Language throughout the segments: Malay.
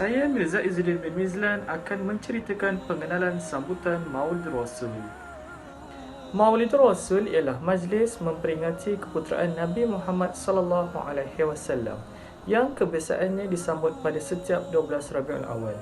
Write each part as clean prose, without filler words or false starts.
Saya Mirza Izzuddin bin Mizlan akan menceritakan pengenalan sambutan Maulid Rasul. Maulid Rasul ialah majlis memperingati keputeraan Nabi Muhammad sallallahu alaihi wasallam yang kebiasaannya disambut pada setiap 12 Rabiul Awal.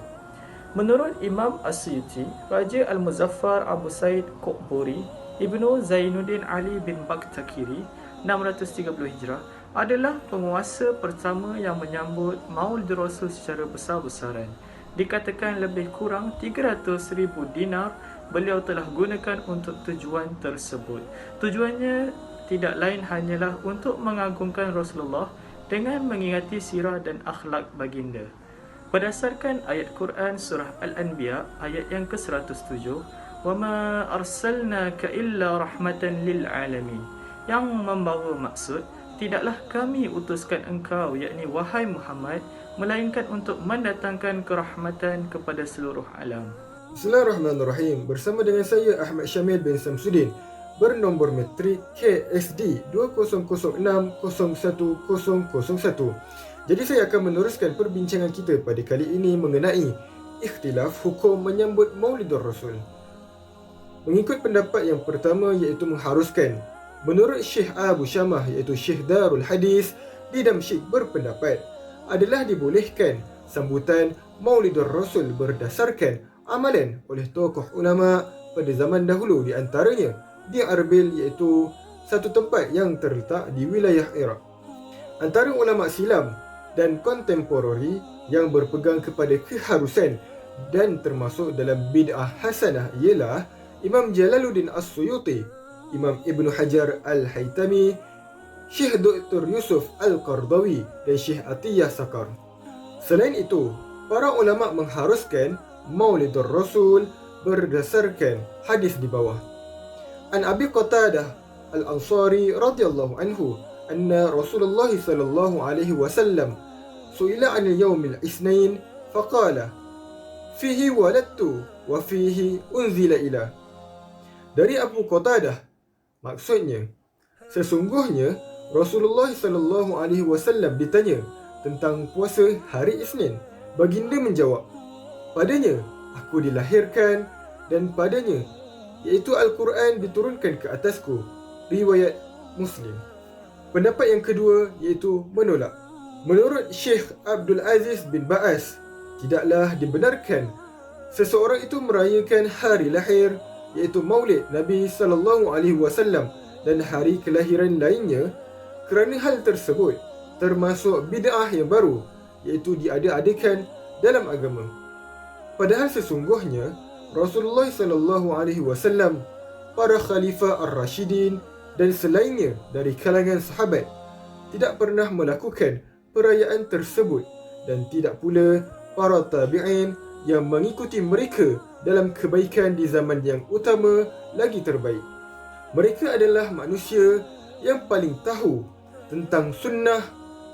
Menurut Imam As-Suyuti, Raja Al-Muzaffar Abu Said Qutburi Ibnu Zainuddin Ali bin Baktakiri 630 Hijrah adalah penguasa pertama yang menyambut Maulid Rasul secara besar-besaran. Dikatakan lebih kurang 300,000 dinar beliau telah gunakan untuk tujuan tersebut. Tujuannya tidak lain hanyalah untuk mengagungkan Rasulullah dengan mengingati sirah dan akhlak baginda. Berdasarkan ayat Quran surah Al-Anbiya ayat yang ke-107, "Wama arsalnaka illa rahmatan lil alamin," yang membawa maksud tidaklah kami utuskan engkau, yakni wahai Muhammad, melainkan untuk mendatangkan kerahmatan kepada seluruh alam. Bismillahirrahmanirrahim. Bersama dengan saya Ahmad Syamil bin Samsudin, bernombor metrik KSD 20060101. Jadi saya akan meneruskan perbincangan kita pada kali ini mengenai ikhtilaf hukum menyambut Maulidur Rasul. Mengikut pendapat yang pertama, iaitu mengharuskan, menurut Syekh Abu Syamah iaitu Syekh Darul Hadis di Damsyik berpendapat adalah dibolehkan sambutan Maulidur Rasul berdasarkan amalan oleh tokoh ulama pada zaman dahulu, di antaranya di Arbil, iaitu satu tempat yang terletak di wilayah Iraq. Antara ulama silam dan kontemporari yang berpegang kepada keharusan dan termasuk dalam bid'ah hasanah ialah Imam Jalaluddin As-Suyuti, Imam Ibn Hajar Al-Haytami, Syekh Dr. Yusuf Al-Qardawi dan Syekh Atiyah Sakar. Selain itu, para ulama mengharuskan Maulidur Rasul berdasarkan hadis di bawah. An Abi Qatadah Al-Ansari radhiyallahu anhu anna Rasulullah sallallahu alaihi wasallam su'ila 'anil yawmil isnain faqala fihi waladtu wa fihi unzila ila. Dari Abu Qatadah, maksudnya, sesungguhnya Rasulullah sallallahu alaihi wasallam ditanya tentang puasa hari Isnin. Baginda menjawab, padanya aku dilahirkan dan padanya, iaitu Al-Quran, diturunkan ke atasku. Riwayat Muslim. Pendapat yang kedua iaitu menolak. Menurut Syekh Abdul Aziz bin Ba'as, tidaklah dibenarkan seseorang itu merayakan hari lahir, iaitu Maulid Nabi sallallahu alaihi wasallam, dan hari kelahiran lainnya, kerana hal tersebut termasuk bid'ah yang baru, iaitu diada-adakan dalam agama. Padahal sesungguhnya Rasulullah sallallahu alaihi wasallam, para khalifah ar-Rashidin dan selainnya dari kalangan sahabat tidak pernah melakukan perayaan tersebut, dan tidak pula para tabi'in yang mengikuti mereka dalam kebaikan di zaman yang utama lagi terbaik. Mereka adalah manusia yang paling tahu tentang sunnah,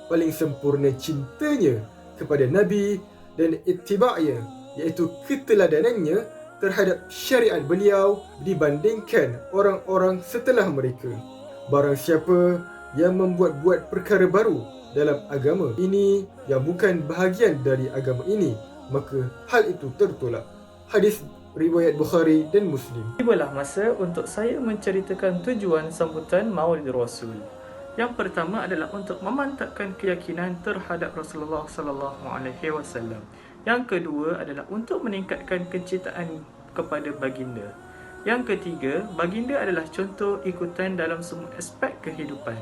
paling sempurna cintanya kepada Nabi dan ittiba'nya, iaitu keteladanannya terhadap syariat beliau dibandingkan orang-orang setelah mereka. Barang siapa yang membuat-buat perkara baru dalam agama ini yang bukan bahagian dari agama ini, maka hal itu tertolak. Hadis riwayat Bukhari dan Muslim. Tibalah masa untuk saya menceritakan tujuan sambutan Maulid Rasul. Yang pertama adalah untuk memantapkan keyakinan terhadap Rasulullah sallallahu alaihi wasallam. Yang kedua adalah untuk meningkatkan kecintaan kepada baginda. Yang ketiga, baginda adalah contoh ikutan dalam semua aspek kehidupan.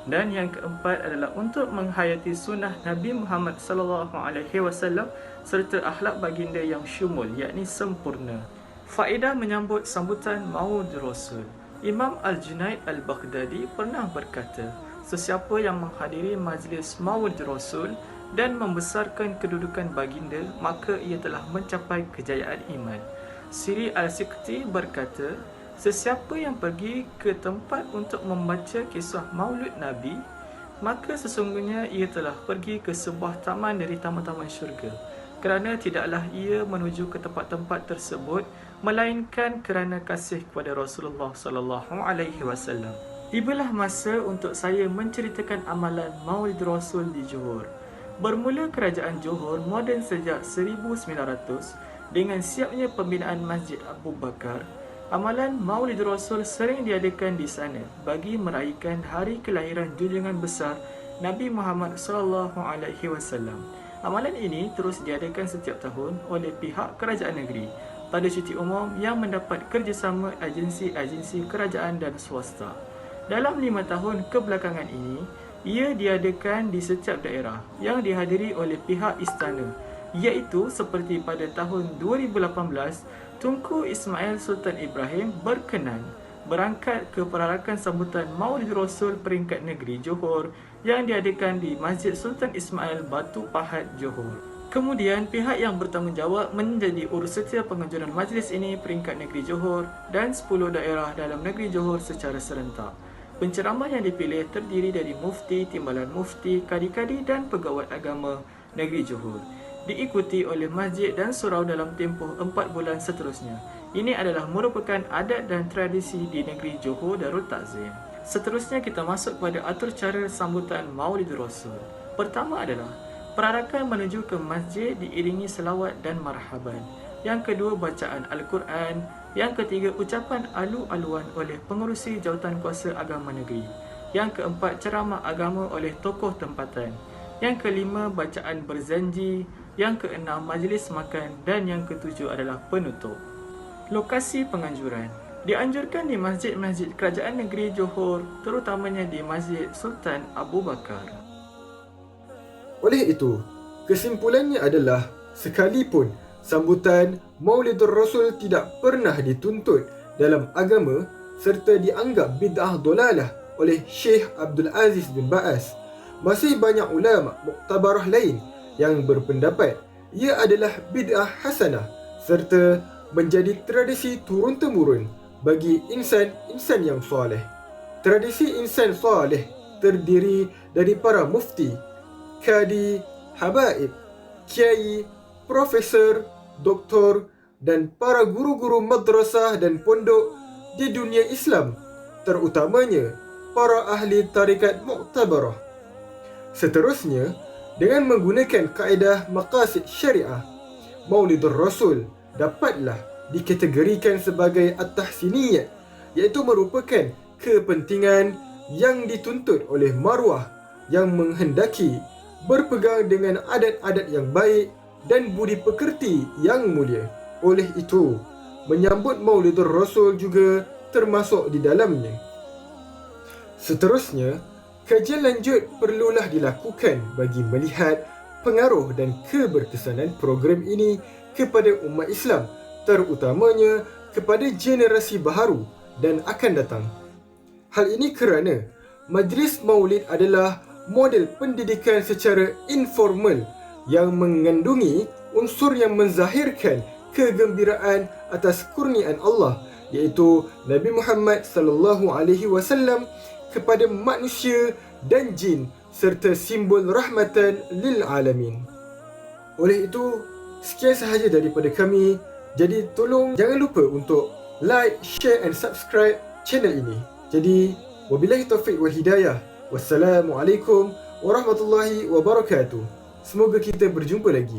Dan yang keempat adalah untuk menghayati sunnah Nabi Muhammad sallallahu alaihi wasallam serta akhlak baginda yang syumul, yakni sempurna. Faedah menyambut sambutan Maulid Rasul. Imam Al-Junaid Al-Baghdadi pernah berkata, sesiapa yang menghadiri majlis Maulid Rasul dan membesarkan kedudukan baginda, maka ia telah mencapai kejayaan iman. Siri Al-Siqti berkata, sesiapa yang pergi ke tempat untuk membaca kisah Maulid Nabi, maka sesungguhnya ia telah pergi ke sebuah taman dari taman-taman syurga, kerana tidaklah ia menuju ke tempat-tempat tersebut melainkan kerana kasih kepada Rasulullah sallallahu alaihi wasallam. Tibalah masa untuk saya menceritakan amalan Maulid Rasul di Johor. Bermula kerajaan Johor moden sejak 1900 dengan siapnya pembinaan Masjid Abu Bakar, amalan Maulid Rasul sering diadakan di sana bagi meraihkan hari kelahiran junjungan besar Nabi Muhammad SAW. Amalan ini terus diadakan setiap tahun oleh pihak kerajaan negeri pada cuti umum yang mendapat kerjasama agensi-agensi kerajaan dan swasta. Dalam 5 tahun kebelakangan ini, ia diadakan di setiap daerah yang dihadiri oleh pihak istana, iaitu seperti pada tahun 2018, Tunku Ismail Sultan Ibrahim berkenan berangkat ke perarakan sambutan Maulid Rasul peringkat negeri Johor yang diadakan di Masjid Sultan Ismail Batu Pahat, Johor. Kemudian, pihak yang bertanggungjawab menjadi urusetia penganjuran majlis ini peringkat negeri Johor dan 10 daerah dalam negeri Johor secara serentak. Penceramah yang dipilih terdiri dari mufti, timbalan mufti, kadi-kadi dan pegawai agama negeri Johor. Diikuti oleh masjid dan surau dalam tempoh 4 bulan seterusnya. Ini adalah merupakan adat dan tradisi di negeri Johor Darul Takzim. Seterusnya kita masuk pada atur cara sambutan Maulid Rasul. Pertama adalah perarakan menuju ke masjid diiringi selawat dan marhaban. Yang kedua, bacaan Al-Quran. Yang ketiga, ucapan alu-aluan oleh pengerusi jawatan kuasa agama negeri. Yang keempat, ceramah agama oleh tokoh tempatan. Yang kelima, bacaan berzanji. Yang keenam, majlis makan. Dan yang ketujuh adalah penutup. Lokasi penganjuran dianjurkan di masjid-masjid kerajaan negeri Johor, terutamanya di Masjid Sultan Abu Bakar. Oleh itu, kesimpulannya adalah sekalipun sambutan Maulidur Rasul tidak pernah dituntut dalam agama serta dianggap bid'ah dolalah oleh Syekh Abdul Aziz bin Ba'as, masih banyak ulama muktabarah lain yang berpendapat ia adalah bid'ah hasanah serta menjadi tradisi turun-temurun bagi insan-insan yang soleh. Tradisi insan soleh terdiri dari para mufti, kadi, habaib, kiai, profesor, doktor dan para guru-guru madrasah dan pondok di dunia Islam, terutamanya para ahli tarikat muktabarah. Seterusnya, dengan menggunakan kaedah maqasid syariah, Maulidur Rasul dapatlah dikategorikan sebagai at-tahsiniyah, iaitu merupakan kepentingan yang dituntut oleh maruah yang menghendaki berpegang dengan adat-adat yang baik dan budi pekerti yang mulia. Oleh itu, menyambut Maulidur Rasul juga termasuk di dalamnya. Seterusnya, kajian lanjut perlulah dilakukan bagi melihat pengaruh dan keberkesanan program ini kepada umat Islam, terutamanya kepada generasi baharu dan akan datang. Hal ini kerana Majlis Maulid adalah model pendidikan secara informal yang mengandungi unsur yang menzahirkan kegembiraan atas kurniaan Allah, iaitu Nabi Muhammad SAW kepada manusia dan jin serta simbol rahmatan lil alamin. Oleh itu, sekian sahaja daripada kami. Jadi tolong jangan lupa untuk like, share and subscribe channel ini. Jadi wabillahi taufiq wal hidayah. Wassalamualaikum warahmatullahi wabarakatuh. Semoga kita berjumpa lagi.